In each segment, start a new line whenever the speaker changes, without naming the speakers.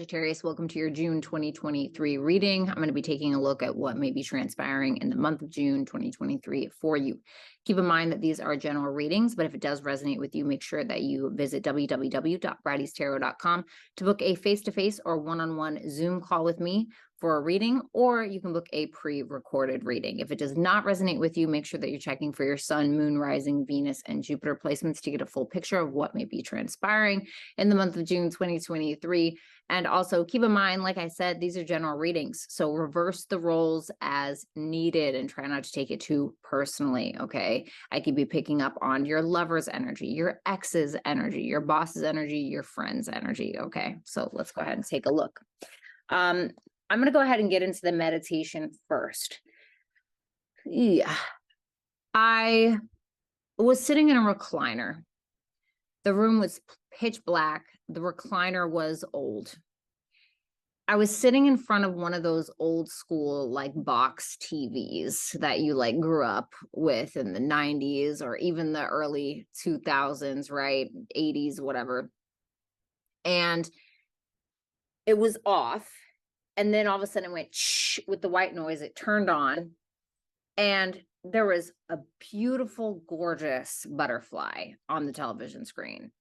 Sagittarius. Welcome to your June 2023 reading. I'm going to be taking a look at what may be transpiring in the month of June 2023 for you. Keep in mind that these are general readings, but if it does resonate with you, make sure that you visit www.brattystarot.com to book a face-to-face or one-on-one Zoom call with me for a reading, or you can book a pre-recorded reading. If it does not resonate with you, make sure that you're checking for your sun, moon, rising, Venus, and Jupiter placements to get a full picture of what may be transpiring in the month of June 2023. And also keep in mind, like I said, these are general readings. So reverse the roles as needed and try not to take it too personally, okay? I could be picking up on your lover's energy, your ex's energy, your boss's energy, your friend's energy, okay? So let's go ahead and take a look. I'm going to go ahead and get into the meditation first. Yeah. I was sitting in a recliner. The room was pitch black. The recliner was old. I was sitting in front of one of those old school like box TVs that you like grew up with in the 90s or even the early 2000s, right? 80s, whatever. And it was off. And then all of a sudden it went shh with the white noise. It turned on and there was a beautiful, gorgeous butterfly on the television screen.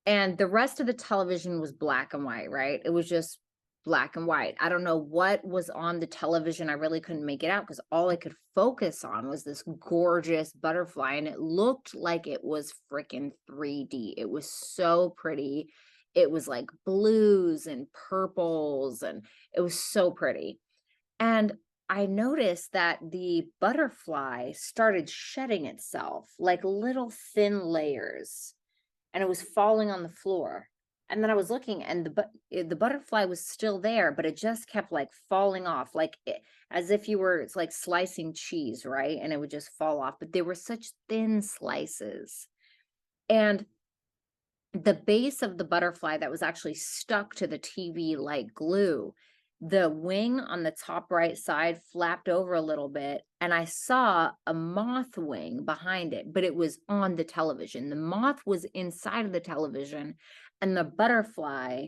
And the rest of the television was black and white, right? It was just black and white. I don't know what was on the television. I really couldn't make it out because all I could focus on was this gorgeous butterfly. And it looked like it was freaking 3D. It was so pretty. It was like blues and purples, and it was so pretty. And I noticed that the butterfly started shedding itself like little thin layers, and it was falling on the floor. And then I was looking, and the butterfly was still there, but it just kept like falling off, like as if it's like slicing cheese, right? And it would just fall off. But they were such thin slices. And the base of the butterfly that was actually stuck to the TV like glue, the wing on the top right side flapped over a little bit, and I saw a moth wing behind it, but it was on the television. The moth was inside of the television, and the butterfly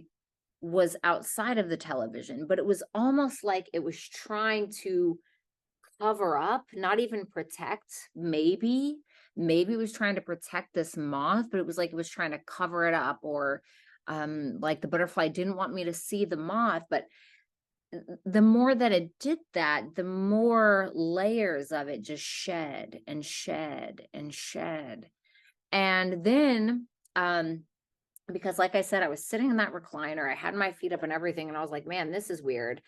was outside of the television, but it was almost like it was trying to cover up, not even protect, maybe it was trying to protect this moth, but it was like it was trying to cover it up, or like the butterfly didn't want me to see the moth. But the more that it did that, the more layers of it just shed and shed and shed. And then because like I said, I was sitting in that recliner, I had my feet up and everything, and I was like, man, this is weird.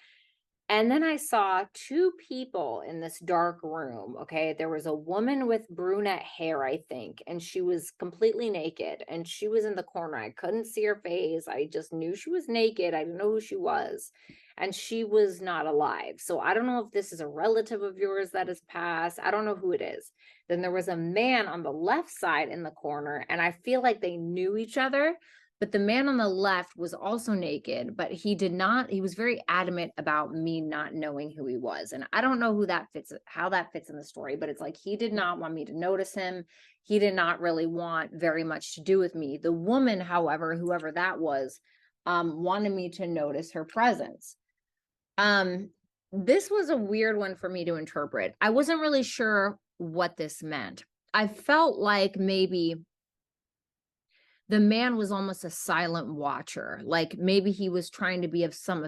And then I saw two people in this dark room, okay? There was a woman with brunette hair, I think, and she was completely naked, and she was in the corner. I couldn't see her face. I just knew she was naked. I didn't know who she was, and she was not alive. So I don't know if this is a relative of yours that has passed. I don't know who it is. Then there was a man on the left side in the corner, and I feel like they knew each other. But the man on the left was also naked, but he was very adamant about me not knowing who he was. And I don't know how that fits in the story, but it's like he did not want me to notice him. He did not really want very much to do with me. The woman, however, whoever that was, wanted me to notice her presence. This was a weird one for me to interpret. I wasn't really sure what this meant. I felt like maybe the man was almost a silent watcher, like maybe he was trying to be of some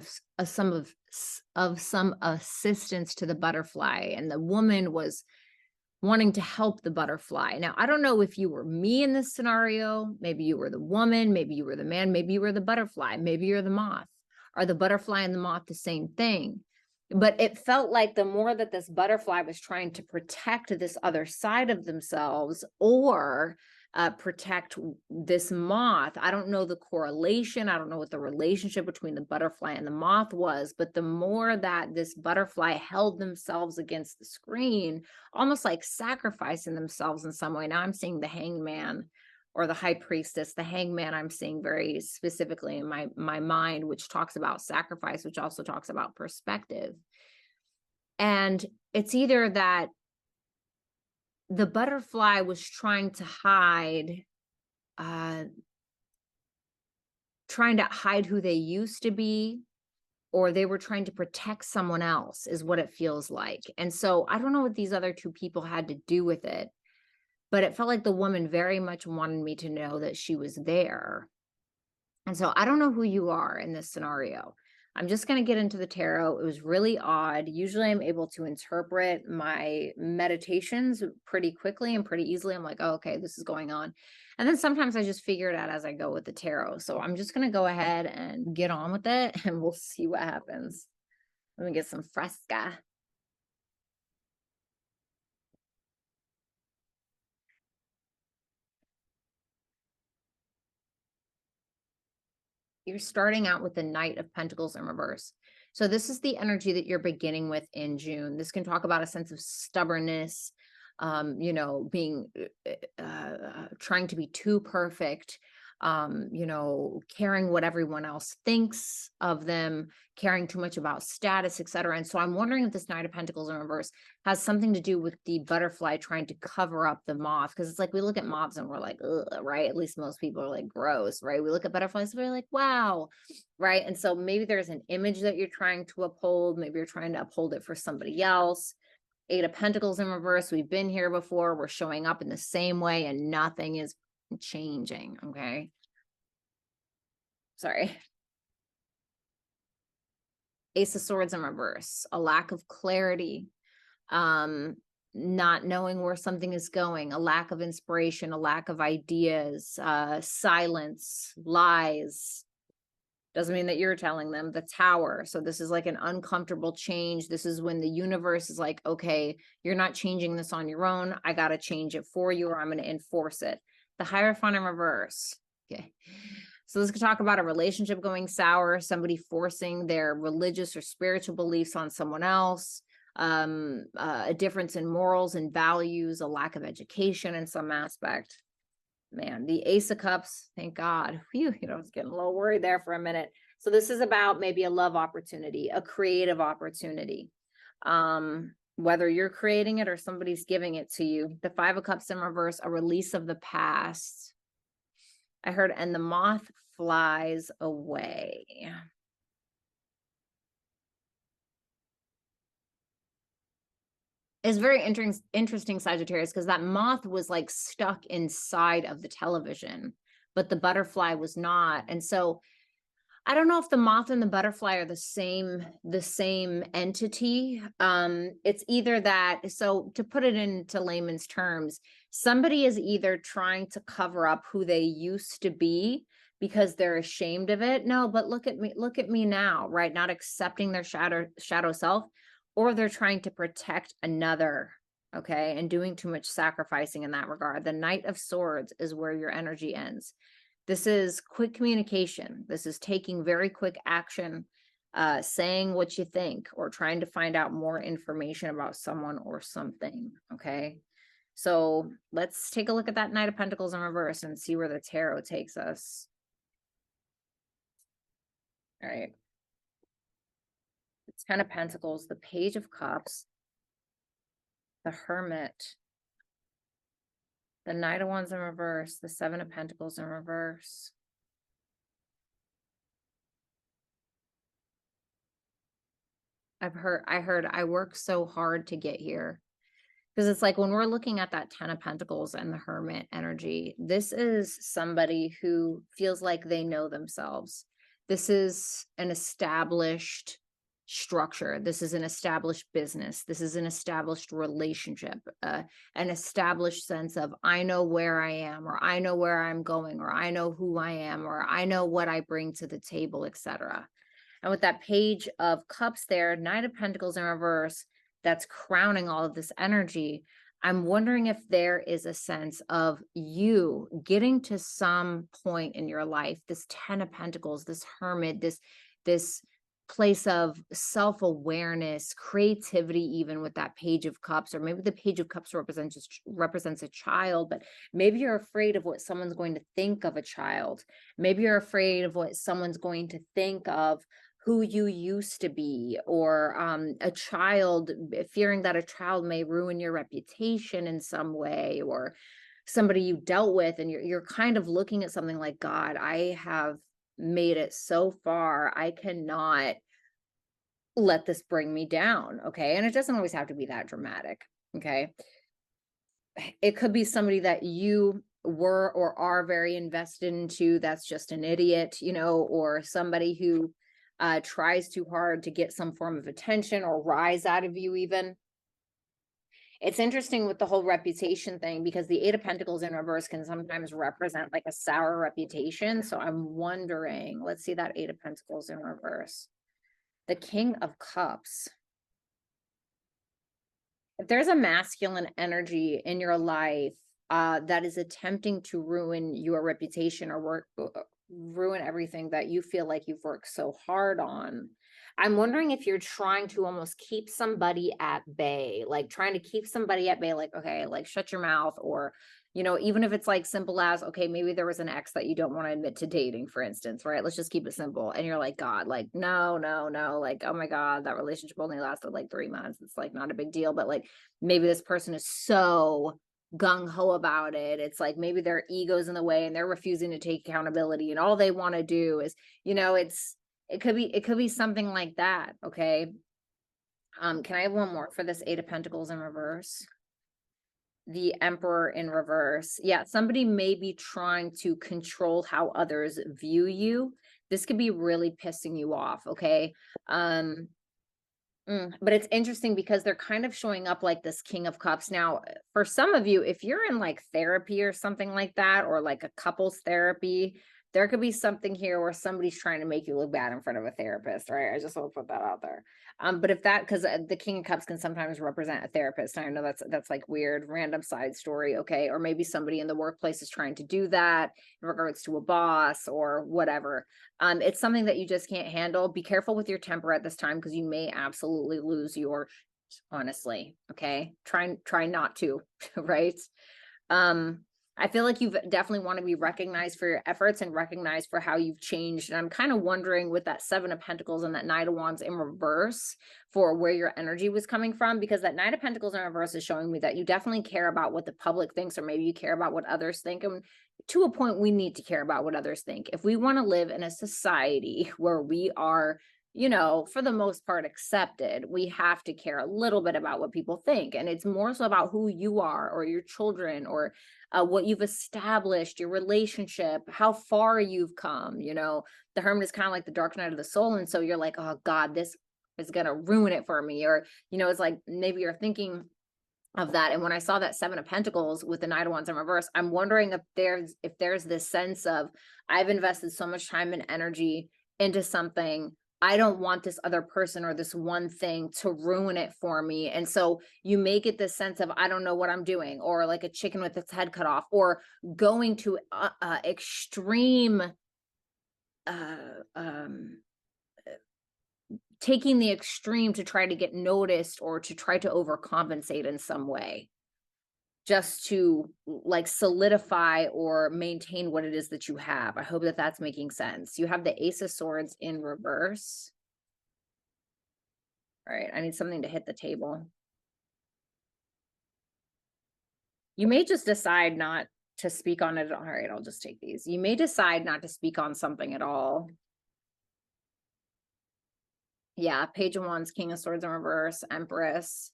assistance to the butterfly, and the woman was wanting to help the butterfly. Now, I don't know if you were me in this scenario. Maybe you were the woman, maybe you were the man, maybe you were the butterfly, maybe you're the moth. Are the butterfly and the moth the same thing? But it felt like the more that this butterfly was trying to protect this other side of themselves, or protect this moth. I don't know the correlation. I don't know what the relationship between the butterfly and the moth was, but the more that this butterfly held themselves against the screen, almost like sacrificing themselves in some way. Now I'm seeing the hangman or the high priestess. The hangman I'm seeing very specifically in my mind, which talks about sacrifice, which also talks about perspective. And it's either that the butterfly was trying to hide trying to hide who they used to be, or they were trying to protect someone else is what it feels like. And so I don't know what these other two people had to do with it, but it felt like the woman very much wanted me to know that she was there. And so I don't know who you are in this scenario. I'm just going to get into the tarot. It was really odd. Usually I'm able to interpret my meditations pretty quickly and pretty easily. I'm like, oh, okay, this is going on. And then sometimes I just figure it out as I go with the tarot. So I'm just going to go ahead and get on with it and we'll see what happens. Let me get some fresca. You're starting out with the Knight of Pentacles in reverse. So this is the energy that you're beginning with in June. This can talk about a sense of stubbornness, you know, being, trying to be too perfect, you know, caring what everyone else thinks of them, caring too much about status, etc. And so I'm wondering if this Knight of Pentacles in reverse has something to do with the butterfly trying to cover up the moth. Because it's like we look at moths and we're like, ugh, right? At least most people are like, gross, right? We look at butterflies and we're like, wow, right? And so maybe there's an image that you're trying to uphold. Maybe you're trying to uphold it for somebody else. Eight of Pentacles in reverse. We've been here before. We're showing up in the same way and nothing is changing. Okay. Sorry. Ace of Swords in reverse. A lack of clarity. Not knowing where something is going, a lack of inspiration, a lack of ideas, silence, lies. Doesn't mean that you're telling them. The Tower. So this is like an uncomfortable change. This is when the universe is like, okay, you're not changing this on your own. I got to change it for you or I'm going to enforce it. The Hierophant in reverse. Okay. So this could talk about a relationship going sour, somebody forcing their religious or spiritual beliefs on someone else, a difference in morals and values, a lack of education in some aspect. Man, the Ace of Cups, thank God. Whew, you know, I was getting a little worried there for a minute. So this is about maybe a love opportunity, a creative opportunity. Whether you're creating it or somebody's giving it to you. The Five of Cups in reverse, a release of the past. I heard, and the moth flies away. It's very interesting, Sagittarius, because that moth was like stuck inside of the television, but the butterfly was not. And so I don't know if the moth and the butterfly are the same entity. It's either that, so to put it into layman's terms, somebody is either trying to cover up who they used to be because they're ashamed of it. No, but look at me now, right? Not accepting their shadow self, or they're trying to protect another, okay, and doing too much sacrificing in that regard. The Knight of Swords is where your energy ends. This is quick communication. This is taking very quick action, saying what you think, or trying to find out more information about someone or something, okay? So let's take a look at that Knight of Pentacles in reverse and see where the tarot takes us. All right. The Ten of Pentacles, the Page of Cups, the Hermit, the Knight of Wands in reverse, the Seven of Pentacles in reverse. I heard I worked so hard to get here. Because it's like when we're looking at that Ten of Pentacles and the Hermit energy, this is somebody who feels like they know themselves. This is an established structure. This is an established business. This is an established relationship, an established sense of I know where I am, or I know where I'm going, or I know who I am, or I know what I bring to the table, etc. And with that Page of Cups there, Knight of Pentacles in reverse, that's crowning all of this energy. I'm wondering if there is a sense of you getting to some point in your life, this Ten of Pentacles, this Hermit, this place of self-awareness, creativity, even with that Page of Cups, or maybe the Page of Cups represents a child, but maybe you're afraid of what someone's going to think of a child. Maybe you're afraid of what someone's going to think of who you used to be, or a child, fearing that a child may ruin your reputation in some way, or somebody you dealt with, and you're kind of looking at something like, God, I have made it so far. I cannot let this bring me down. Okay. And it doesn't always have to be that dramatic. Okay. It could be somebody that you were or are very invested into that's just an idiot, or somebody who tries too hard to get some form of attention or rise out of you even. It's interesting with the whole reputation thing because the Eight of Pentacles in reverse can sometimes represent like a sour reputation. So I'm wondering, let's see that Eight of Pentacles in reverse. The King of Cups. If there's a masculine energy in your life that is attempting to ruin your reputation or ruin everything that you feel like you've worked so hard on, I'm wondering if you're trying to almost keep somebody at bay, like trying to keep somebody at bay, like, okay, like shut your mouth, or, even if it's like simple as, okay, maybe there was an ex that you don't want to admit to dating, for instance, right? Let's just keep it simple. And you're like, God, like, no, no, no, like, oh my God, that relationship only lasted like 3 months. It's like not a big deal, but like maybe this person is so gung-ho about it. It's like maybe their ego's in the way and they're refusing to take accountability, and all they want to do is, it could be something like that. Okay. Can I have one more for this Eight of Pentacles in reverse? The Emperor in reverse. Yeah, somebody may be trying to control how others view you. This could be really pissing you off. Okay. But it's interesting because they're kind of showing up like this King of Cups. Now, for some of you, if you're in like therapy or something like that, or like a couples therapy, there could be something here where somebody's trying to make you look bad in front of a therapist, right? I just want to put that out there. But if that, because the King of Cups can sometimes represent a therapist. I know that's like weird, random side story, okay? Or maybe somebody in the workplace is trying to do that in regards to a boss or whatever. It's something that you just can't handle. Be careful with your temper at this time because you may absolutely lose your, honestly, okay? Try not to, right? I feel like you've definitely want to be recognized for your efforts and recognized for how you've changed. And I'm kind of wondering with that Seven of Pentacles and that Knight of Wands in reverse for where your energy was coming from, because that Knight of Pentacles in reverse is showing me that you definitely care about what the public thinks, or maybe you care about what others think. And to a point, we need to care about what others think. If we want to live in a society where we are, for the most part accepted, we have to care a little bit about what people think. And it's more so about who you are or your children or what you've established, your relationship, how far you've come. The Hermit is kind of like the dark night of the soul. And so you're like, oh God, this is going to ruin it for me. Or, it's like maybe you're thinking of that. And when I saw that Seven of Pentacles with the Knight of Wands in reverse, I'm wondering if there's this sense of, I've invested so much time and energy into something. I don't want this other person or this one thing to ruin it for me. And so you may get this sense of, I don't know what I'm doing, or like a chicken with its head cut off, or going to extreme, taking the extreme to try to get noticed or to try to overcompensate in some way, just to like solidify or maintain what it is that you have. I hope that that's making sense. You have the Ace of Swords in reverse. All right, I need something to hit the table. You may just decide not to speak on it. All right, I'll just take these. You may decide not to speak on something at all. Yeah, Page of Wands, King of Swords in reverse, Empress.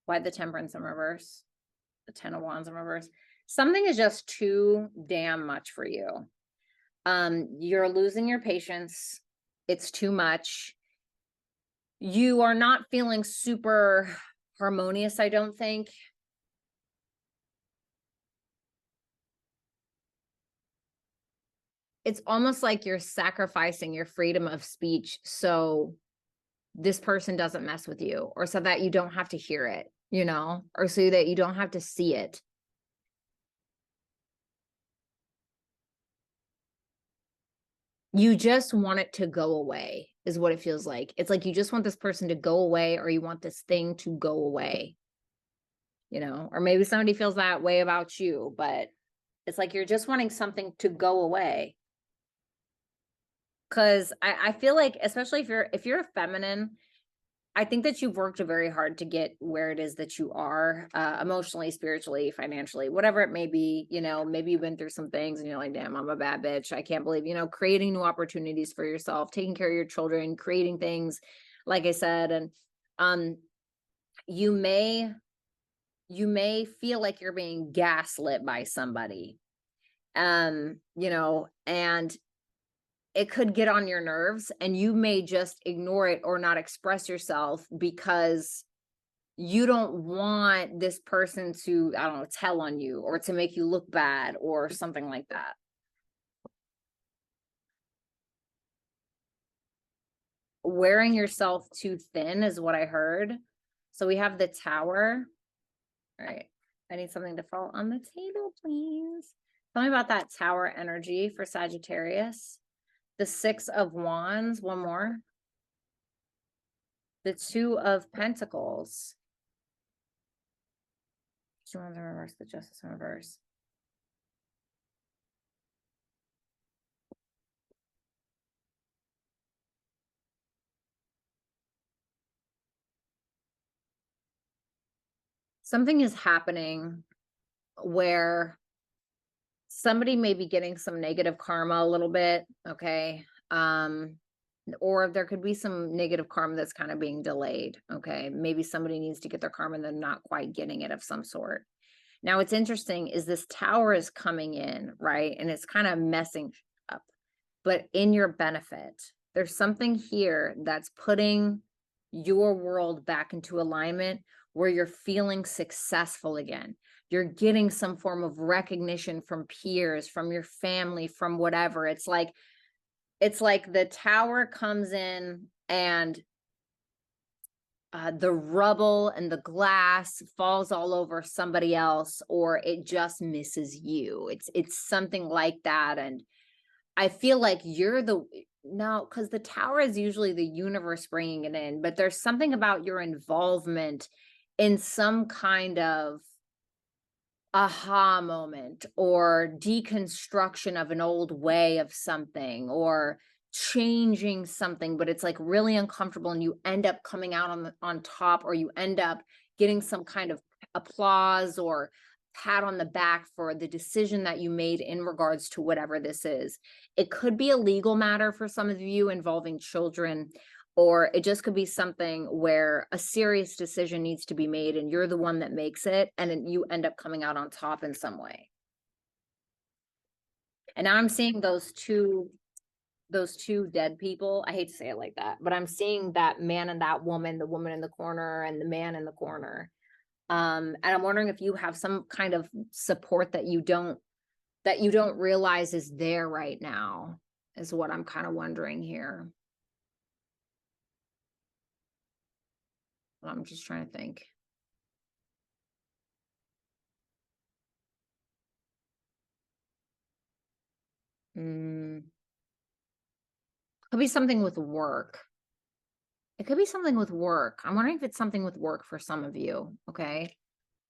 Why the Temperance in reverse? The Ten of Wands in reverse. Something is just too damn much for you. You're losing your patience. It's too much. You are not feeling super harmonious, I don't think. It's almost like you're sacrificing your freedom of speech so this person doesn't mess with you, or so that you don't have to hear it, or so that you don't have to see it. You just want it to go away is what it feels like. It's like you just want this person to go away, or you want this thing to go away, or maybe somebody feels that way about you, but it's like you're just wanting something to go away. Because I feel like, especially if you're a feminine, I think that you've worked very hard to get where it is that you are, emotionally, spiritually, financially, whatever it may be. Maybe you've been through some things and you're like, damn, I'm a bad bitch. I can't believe, creating new opportunities for yourself, taking care of your children, creating things, like I said. And um, you may feel like you're being gaslit by somebody. And it could get on your nerves, and you may just ignore it or not express yourself because you don't want this person to, I don't know, tell on you or to make you look bad or something like that. Wearing yourself too thin is what I heard. So we have the Tower. All right. I need something to fall on the table, please. Tell me about that Tower energy for Sagittarius. The Six of Wands, one more. The Two of Pentacles. Two Wands in reverse, the Justice in reverse. Something is happening where somebody may be getting some negative karma a little bit, okay? Or there could be some negative karma that's kind of being delayed, okay? Maybe somebody needs to get their karma and they're not quite getting it of some sort. Now, what's interesting is this Tower is coming in, right? And it's kind of messing up, but in your benefit. There's something here that's putting your world back into alignment where you're feeling successful again. You're getting some form of recognition from peers, from your family, from whatever. It's like the Tower comes in and the rubble and the glass falls all over somebody else, or it just misses you. It's something like that. And I feel like you're no, because the Tower is usually the universe bringing it in, but there's something about your involvement in some kind of aha moment or deconstruction of an old way of something or changing something, but it's like really uncomfortable and you end up coming out on top, or you end up getting some kind of applause or pat on the back for the decision that you made in regards to whatever this is. It could be a legal matter for some of you involving children, or it just could be something where a serious decision needs to be made and you're the one that makes it, and then you end up coming out on top in some way. And now I'm seeing those two dead people. I hate to say it like that, but I'm seeing that man and that woman, the woman in the corner and the man in the corner. And I'm wondering if you have some kind of support that you don't realize is there right now, is what I'm kind of wondering here. I'm just trying to think. Could be something with work. It could be something with work. I'm wondering if it's something with work for some of you, okay?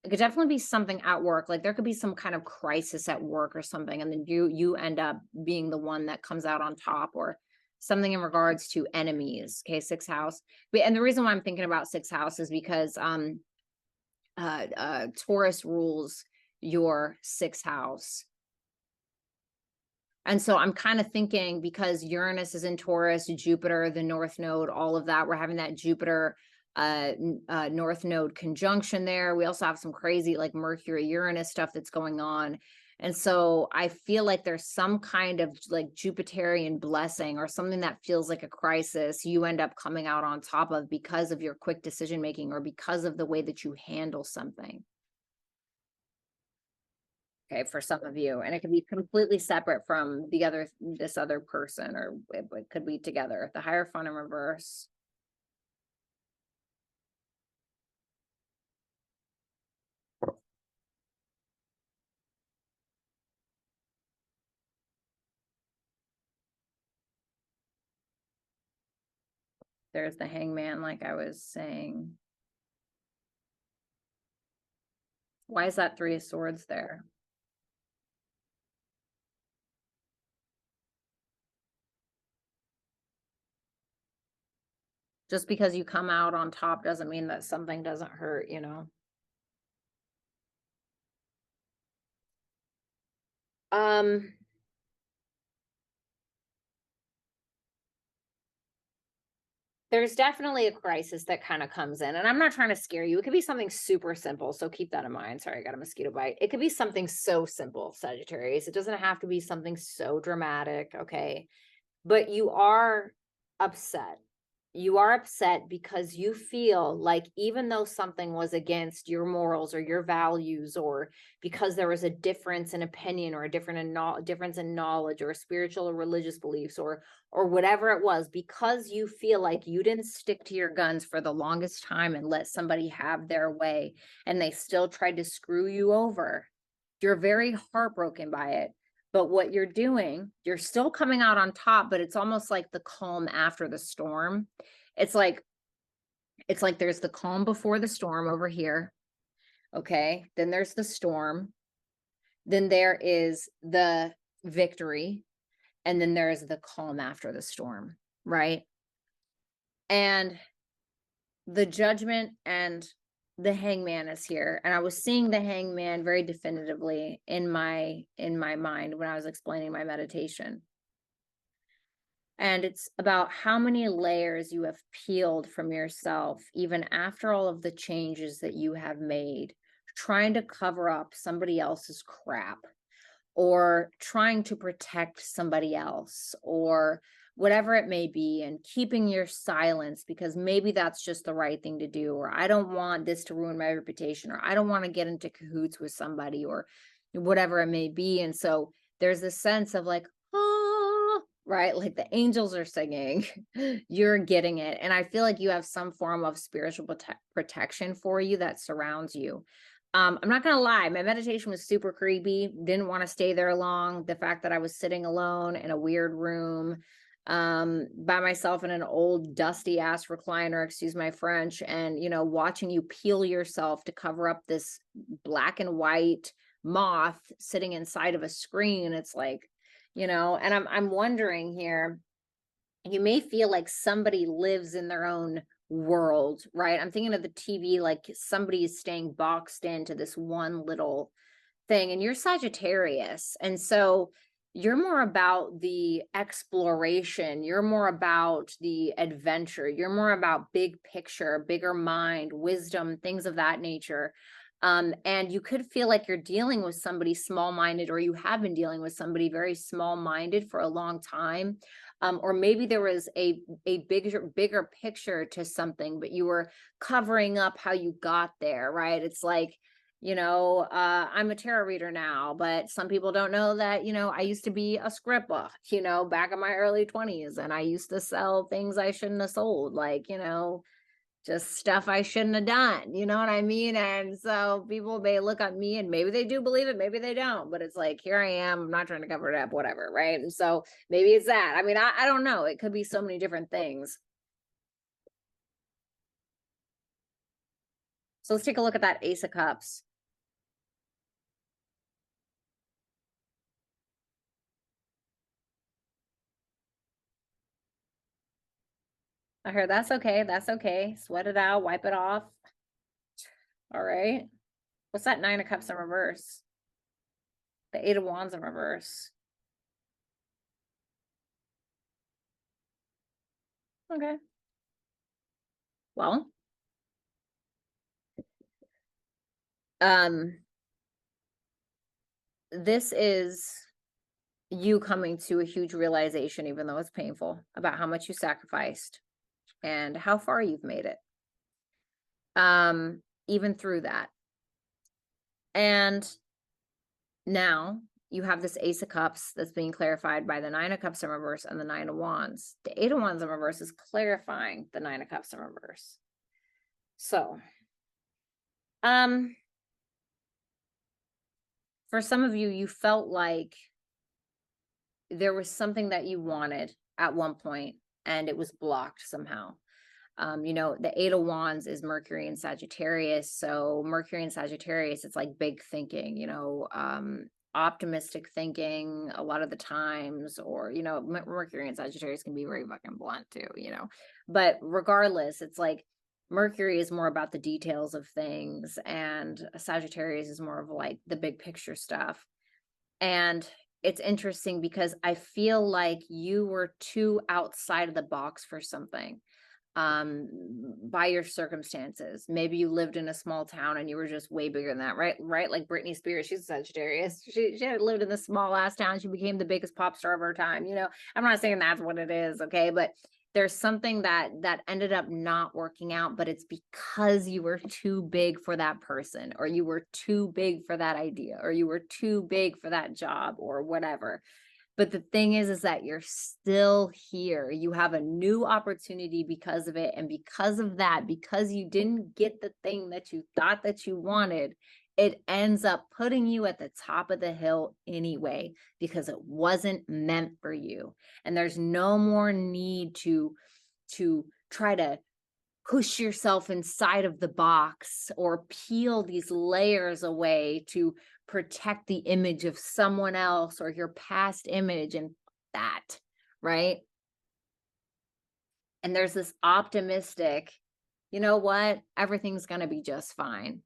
It could definitely be something at work. Like there could be some kind of crisis at work or something, and then you end up being the one that comes out on top, or something in regards to enemies. Okay, sixth house. And the reason why I'm thinking about sixth house is because Taurus rules your sixth house. And so I'm kind of thinking, because Uranus is in Taurus, Jupiter, the North Node, all of that, we're having that Jupiter North Node conjunction there. We also have some crazy like Mercury Uranus stuff that's going on. And so I feel like there's some kind of like Jupiterian blessing or something that feels like a crisis you end up coming out on top of because of your quick decision making or because of the way that you handle something. Okay, for some of you, and it can be completely separate from this other person, or it could be together. The Hierophant in reverse. There's the Hangman, like I was saying. Why is that Three of Swords there? Just because you come out on top doesn't mean that something doesn't hurt, you know? There's definitely a crisis that kind of comes in, and I'm not trying to scare you. It could be something super simple, so keep that in mind. Sorry, I got a mosquito bite. It could be something so simple, Sagittarius. It doesn't have to be something so dramatic, okay? But you are upset. You are upset because you feel like even though something was against your morals or your values, or because there was a difference in opinion or a difference in knowledge or spiritual or religious beliefs, or whatever it was, because you feel like you didn't stick to your guns for the longest time and let somebody have their way, and they still tried to screw you over, you're very heartbroken by it. But what you're doing, you're still coming out on top, but it's almost like the calm after the storm. It's like there's the calm before the storm over here. Okay. Then there's the storm. Then there is the victory. And then there's the calm after the storm. Right. And the judgment and the hangman is here, and I was seeing the hangman very definitively in my mind when I was explaining my meditation. And it's about how many layers you have peeled from yourself, even after all of the changes that you have made, trying to cover up somebody else's crap, or trying to protect somebody else, or whatever it may be, and keeping your silence because maybe that's just the right thing to do, or I don't want this to ruin my reputation, or I don't want to get into cahoots with somebody, or whatever it may be. And so there's this sense of like, oh, right, like the angels are singing, you're getting it. And I feel like you have some form of spiritual protection for you that surrounds you. I'm not gonna lie, my meditation was super creepy. Didn't want to stay there long. The fact that I was sitting alone in a weird room, by myself in an old dusty ass recliner, excuse my French, and watching you peel yourself to cover up this black and white moth sitting inside of a screen. It's like, and I'm wondering here, you may feel like somebody lives in their own world, right? I'm thinking of the TV, like somebody is staying boxed into this one little thing, and you're Sagittarius. And so you're more about the exploration, you're more about the adventure, you're more about big picture, bigger mind, wisdom, things of that nature. And you could feel like you're dealing with somebody small-minded, or you have been dealing with somebody very small-minded for a long time. Or maybe there was a bigger picture to something, but you were covering up how you got there, right? It's like, I'm a tarot reader now, but some people don't know that, I used to be a scripper, back in my early 20s, and I used to sell things I shouldn't have sold, like, just stuff I shouldn't have done, you know what I mean? And so people may look at me and maybe they do believe it, maybe they don't, but it's like, here I am, I'm not trying to cover it up, whatever, right? And so maybe it's that. I mean, I don't know. It could be so many different things. So let's take a look at that Ace of Cups. I heard that's okay. That's okay. Sweat it out, wipe it off. All right. What's that Nine of Cups in reverse? The Eight of Wands in reverse. Okay. Well, this is you coming to a huge realization, even though it's painful, about how much you sacrificed and how far you've made it. Even through that. And now you have this Ace of Cups that's being clarified by the Nine of Cups in reverse and the Nine of Wands. The Eight of Wands in reverse is clarifying the Nine of Cups in reverse. So, for some of you, you felt like there was something that you wanted at one point and it was blocked somehow. The Eight of Wands is Mercury and Sagittarius. So Mercury and Sagittarius, it's like big thinking, optimistic thinking a lot of the times, or, Mercury and Sagittarius can be very fucking blunt too, But regardless, it's like Mercury is more about the details of things, and Sagittarius is more of like the big picture stuff. And it's interesting because I feel like you were too outside of the box for something, by your circumstances. Maybe you lived in a small town and you were just way bigger than that, right? Like Britney Spears, she's a Sagittarius. She had lived in this small ass town. She became the biggest pop star of her time. I'm not saying that's what it is, okay? But there's something that ended up not working out, but it's because you were too big for that person, or you were too big for that idea, or you were too big for that job, or whatever. But the thing is that you're still here. You have a new opportunity because of it. And because of that, because you didn't get the thing that you thought that you wanted, it ends up putting you at the top of the hill anyway, because it wasn't meant for you. And there's no more need to try to push yourself inside of the box or peel these layers away to protect the image of someone else or your past image and that, right? And there's this optimistic, you know what, everything's going to be just fine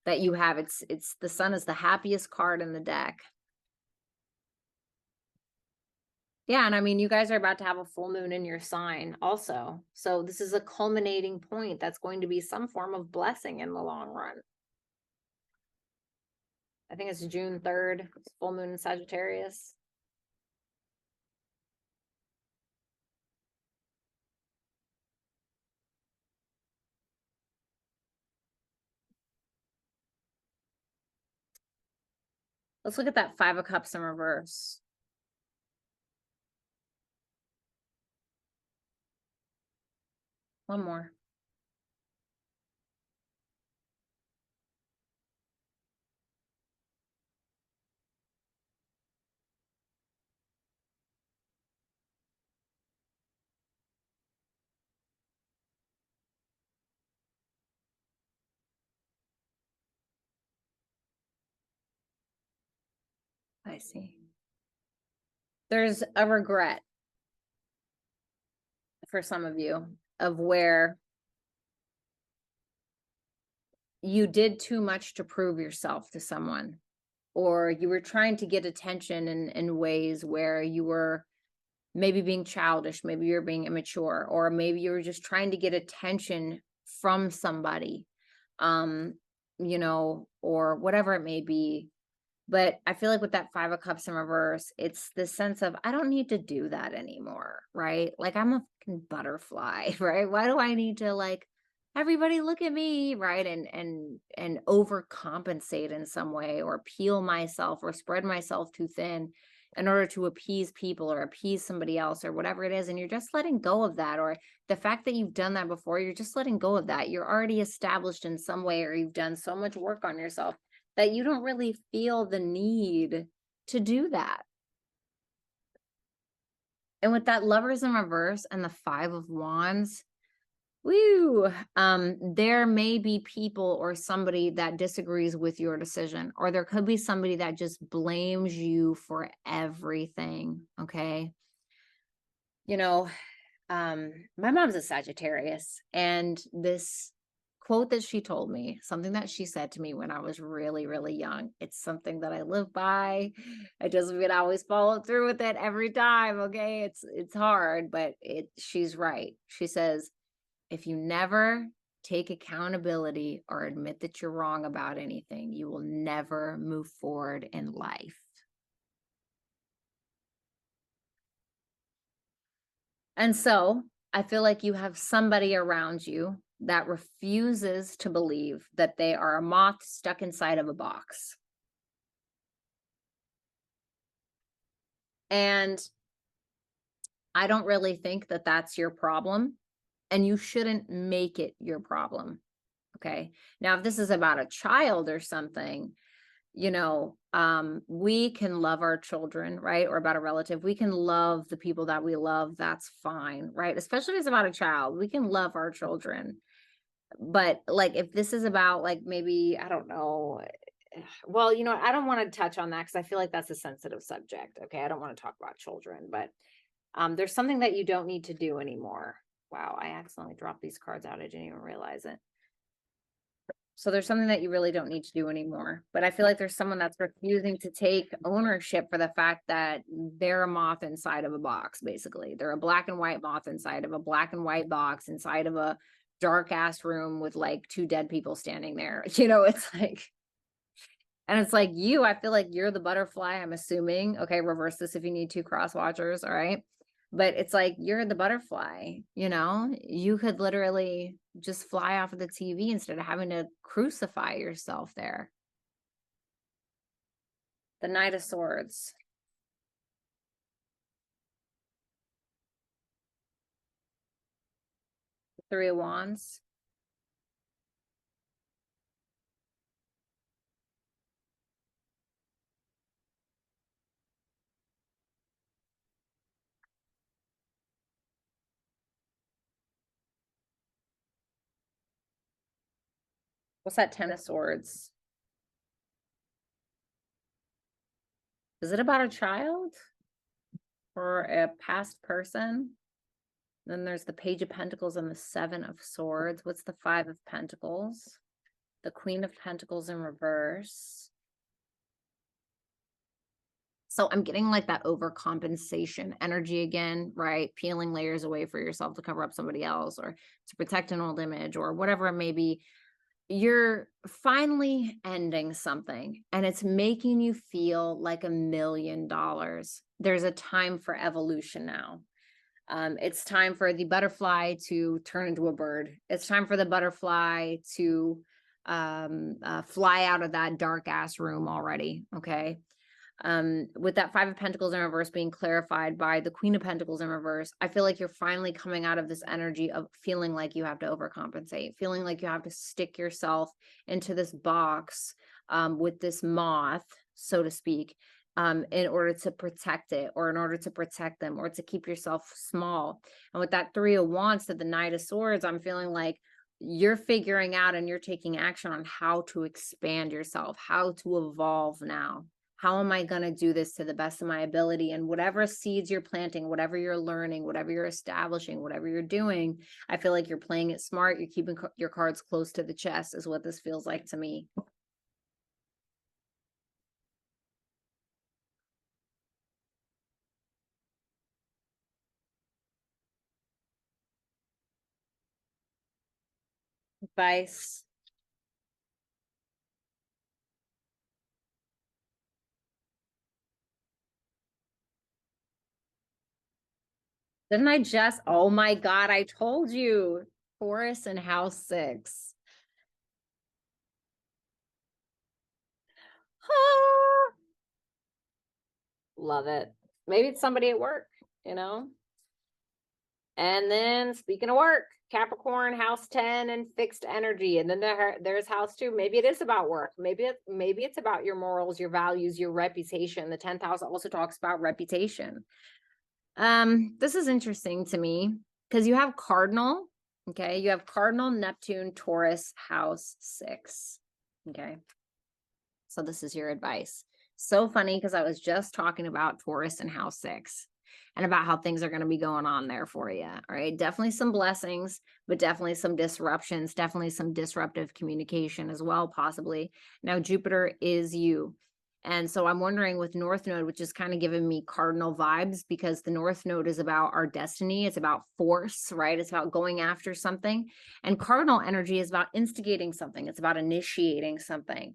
that you have. It's the sun is the happiest card in the deck. Yeah, and I mean, you guys are about to have a full moon in your sign also. So this is a culminating point that's going to be some form of blessing in the long run. I think it's June 3rd, it's full moon in Sagittarius. Let's look at that 5 of Cups in reverse. One more. I see. There's a regret for some of you of where you did too much to prove yourself to someone, or you were trying to get attention in ways where you were maybe being childish, maybe you're being immature, or maybe you were just trying to get attention from somebody, or whatever it may be. But I feel like with that 5 of Cups in reverse, it's this sense of, I don't need to do that anymore, right? Like, I'm a fucking butterfly, right? Why do I need to, like, everybody look at me, right? And overcompensate in some way, or peel myself or spread myself too thin in order to appease people or appease somebody else or whatever it is. And you're just letting go of that. Or the fact that you've done that before, you're just letting go of that. You're already established in some way, or you've done so much work on yourself that you don't really feel the need to do that. And with that Lovers in reverse and the 5 of Wands, woo, there may be people or somebody that disagrees with your decision, or there could be somebody that just blames you for everything, okay? My mom's a Sagittarius, and this quote that she told me, something that she said to me when I was really, really young, it's something that I live by. It doesn't mean I always follow through with it every time, okay? It's hard, but she's right. She says, if you never take accountability or admit that you're wrong about anything, you will never move forward in life. And so I feel like you have somebody around you that refuses to believe that they are a moth stuck inside of a box. And I don't really think that that's your problem, and you shouldn't make it your problem. Okay. Now, if this is about a child or something, we can love our children, right? Or about a relative, we can love the people that we love. That's fine, right? Especially if it's about a child, we can love our children. But like, if this is about, like, maybe, I don't know, well, I don't want to touch on that because I feel like that's a sensitive subject. Okay. I don't want to talk about children, but there's something that you don't need to do anymore. Wow, I accidentally dropped these cards out. I didn't even realize it. So there's something that you really don't need to do anymore. But I feel like there's someone that's refusing to take ownership for the fact that they're a moth inside of a box, basically. They're a black and white moth inside of a black and white box, inside of a dark ass room with like 2 dead people standing there. You know, it's like, and it's like you, I feel like you're the butterfly, I'm assuming. Okay, reverse this if you need to, cross watchers, all right? But it's like you're the butterfly, you know? You could literally just fly off of the TV instead of having to crucify yourself there. The Knight of Swords. The Three of Wands. What's that Ten of Swords? Is it about a child or a past person? Then there's the Page of Pentacles and the Seven of Swords. What's the Five of Pentacles? The Queen of Pentacles in reverse. So I'm getting like that overcompensation energy again, right? Peeling layers away for yourself to cover up somebody else or to protect an old image or whatever it may be. You're finally ending something and it's making you feel like $1 million. There's a time for evolution now. It's time for the butterfly to turn into a bird. It's time for the butterfly to fly out of that dark ass room already. Okay. With that Five of Pentacles in reverse being clarified by the Queen of Pentacles in reverse, I feel like you're finally coming out of this energy of feeling like you have to overcompensate, feeling like you have to stick yourself into this box with this moth, so to speak, in order to protect it or in order to protect them or to keep yourself small. And with that Three of Wands to the Knight of Swords, I'm feeling like you're figuring out and you're taking action on how to expand yourself, how to evolve now. How am I going to do this to the best of my ability? And whatever seeds you're planting, whatever you're learning, whatever you're establishing, whatever you're doing, I feel like you're playing it smart. You're keeping your cards close to the chest is what this feels like to me. Advice. Didn't I just, oh my God, I told you. Taurus and house 6. Ah, love it. Maybe it's somebody at work, you know? And then speaking of work, Capricorn, house 10 and fixed energy. And then there's house 2. Maybe it is about work. Maybe it's about your morals, your values, your reputation. The 10th house also talks about reputation. This is interesting to me because you have Cardinal. Okay. You have Cardinal, Neptune, Taurus, house 6. Okay. So this is your advice. So funny because I was just talking about Taurus and house 6. And about how things are going to be going on there for you. All right. Definitely some blessings, but definitely some disruptions, definitely some disruptive communication as well, possibly. Now, Jupiter is you. And so I'm wondering with North Node, which is kind of giving me cardinal vibes because the North Node is about our destiny. It's about force, right? It's about going after something. And cardinal energy is about instigating something. It's about initiating something.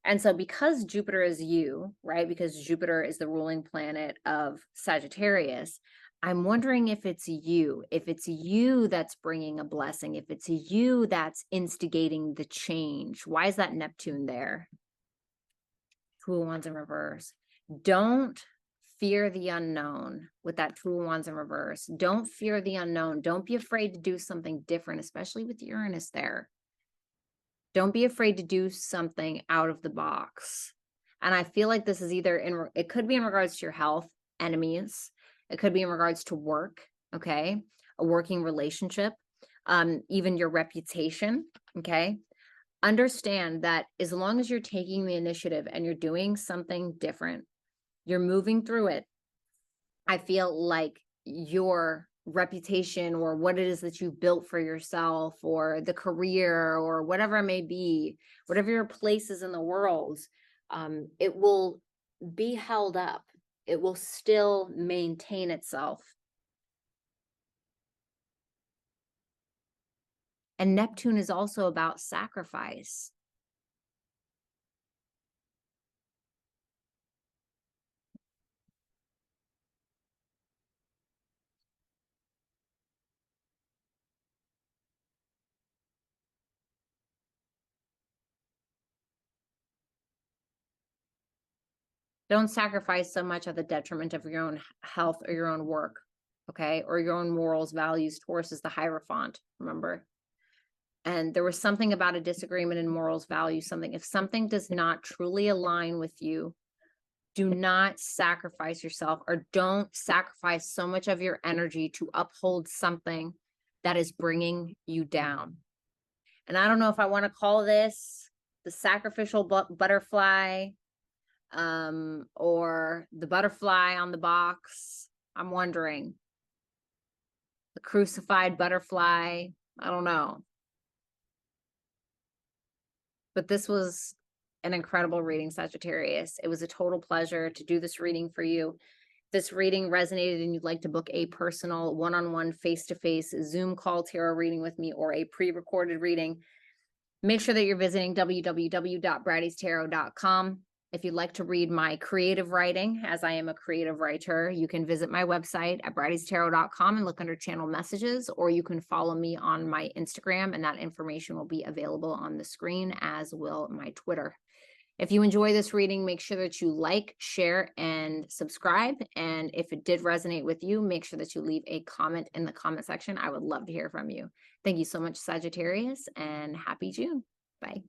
And so because Jupiter is you, right? Because Jupiter is the ruling planet of Sagittarius, I'm wondering if it's you that's bringing a blessing, if it's you that's instigating the change. Why is that Neptune there? Two of Wands in reverse. Don't fear the unknown with that Two of Wands in reverse. Don't fear the unknown. Don't be afraid to do something different, especially with Uranus there. Don't be afraid to do something out of the box. And I feel like this is either it could be in regards to your health, enemies. It could be in regards to work, okay? A working relationship, even your reputation, okay? Understand that as long as you're taking the initiative and you're doing something different, you're moving through it, I feel like you're reputation or what it is that you built for yourself, or the career, or whatever it may be, whatever your place is in the world, it will be held up. It will still maintain itself. And Neptune is also about sacrifice. Don't sacrifice so much at the detriment of your own health or your own work, okay? Or your own morals, values. Taurus is the Hierophant, remember? And there was something about a disagreement in morals, values, something. If something does not truly align with you, do not sacrifice yourself, or don't sacrifice so much of your energy to uphold something that is bringing you down. And I don't know if I want to call this the sacrificial butterfly, or the butterfly on the box. I'm wondering. The crucified butterfly. I don't know. But this was an incredible reading, Sagittarius. It was a total pleasure to do this reading for you. If this reading resonated and you'd like to book a personal one-on-one face-to-face Zoom call tarot reading with me, or a pre-recorded reading, make sure that you're visiting www.brattystarot.com. If you'd like to read my creative writing, as I am a creative writer, you can visit my website at brattystarot.com and look under channel messages, or you can follow me on my Instagram, and that information will be available on the screen, as will my Twitter. If you enjoy this reading, make sure that you like, share, and subscribe. And if it did resonate with you, make sure that you leave a comment in the comment section. I would love to hear from you. Thank you so much, Sagittarius, and happy June. Bye.